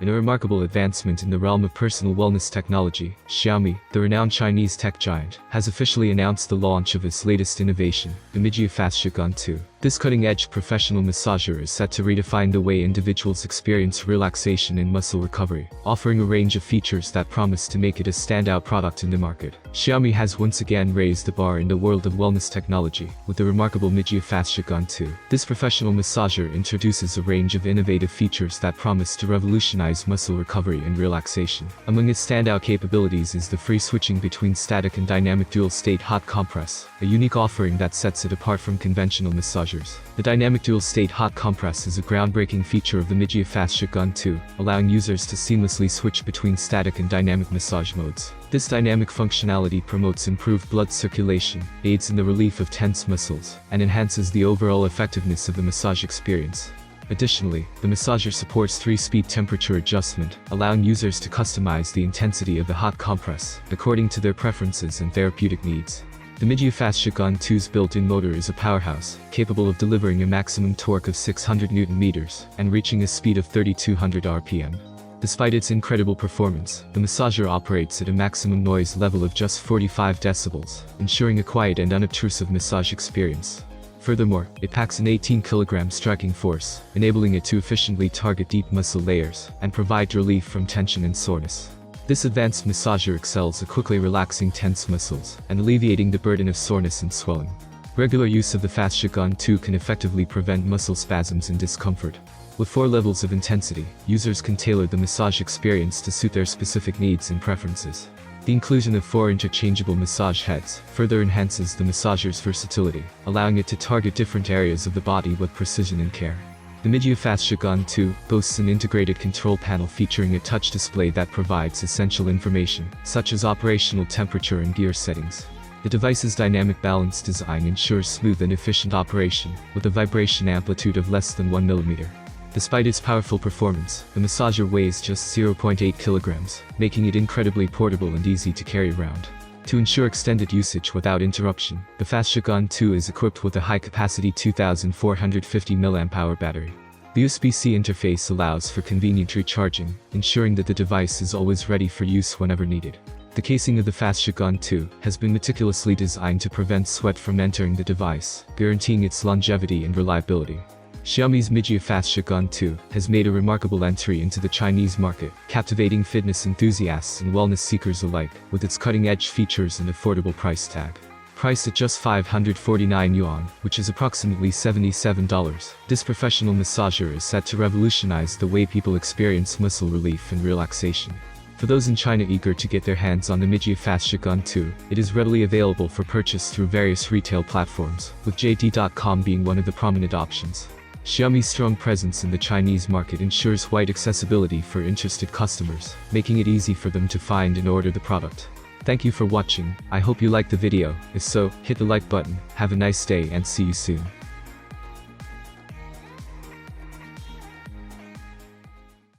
In a remarkable advancement in the realm of personal wellness technology, Xiaomi, the renowned Chinese tech giant, has officially announced the launch of its latest innovation, the MIJIA Fascia Gun 2. This cutting-edge professional massager is set to redefine the way individuals experience relaxation and muscle recovery, offering a range of features that promise to make it a standout product in the market. Xiaomi has once again raised the bar in the world of wellness technology, with the remarkable MIJIA Fascia Gun 2. This professional massager introduces a range of innovative features that promise to revolutionize muscle recovery and relaxation. Among its standout capabilities is the free switching between static and dynamic dual-state hot compress, a unique offering that sets it apart from conventional massagers. The dynamic dual-state hot compress is a groundbreaking feature of the MIJIA Fascia Gun 2, allowing users to seamlessly switch between static and dynamic massage modes. This dynamic functionality promotes improved blood circulation, aids in the relief of tense muscles, and enhances the overall effectiveness of the massage experience. Additionally, the massager supports 3-speed temperature adjustment, allowing users to customize the intensity of the hot compress according to their preferences and therapeutic needs. The MIJIA Fascia Gun 2's built-in motor is a powerhouse, capable of delivering a maximum torque of 600 Nm and reaching a speed of 3200 RPM. Despite its incredible performance, the massager operates at a maximum noise level of just 45 decibels, ensuring a quiet and unobtrusive massage experience. Furthermore, it packs an 18-kilogram striking force, enabling it to efficiently target deep muscle layers and provide relief from tension and soreness. This advanced massager excels at quickly relaxing tense muscles and alleviating the burden of soreness and swelling. Regular use of the Fascia Gun 2 can effectively prevent muscle spasms and discomfort. With 4 levels of intensity, users can tailor the massage experience to suit their specific needs and preferences. The inclusion of 4 interchangeable massage heads further enhances the massager's versatility, allowing it to target different areas of the body with precision and care. The MIJIA Fascia Gun 2 boasts an integrated control panel featuring a touch display that provides essential information, such as operational temperature and gear settings. The device's dynamic balance design ensures smooth and efficient operation, with a vibration amplitude of less than 1 mm. Despite its powerful performance, the massager weighs just 0.8 kilograms, making it incredibly portable and easy to carry around. To ensure extended usage without interruption, the Fascia Gun 2 is equipped with a high-capacity 2450 mAh battery. The USB-C interface allows for convenient recharging, ensuring that the device is always ready for use whenever needed. The casing of the Fascia Gun 2 has been meticulously designed to prevent sweat from entering the device, guaranteeing its longevity and reliability. Xiaomi's MIJIA Fascia Gun 2 has made a remarkable entry into the Chinese market, captivating fitness enthusiasts and wellness seekers alike, with its cutting-edge features and affordable price tag. Priced at just 549 yuan, which is approximately $77, this professional massager is set to revolutionize the way people experience muscle relief and relaxation. For those in China eager to get their hands on the MIJIA Fascia Gun 2, it is readily available for purchase through various retail platforms, with JD.com being one of the prominent options. Xiaomi's strong presence in the Chinese market ensures wide accessibility for interested customers, making it easy for them to find and order the product. Thank you for watching. I hope you liked the video. If so, hit the like button. Have a nice day and see you soon.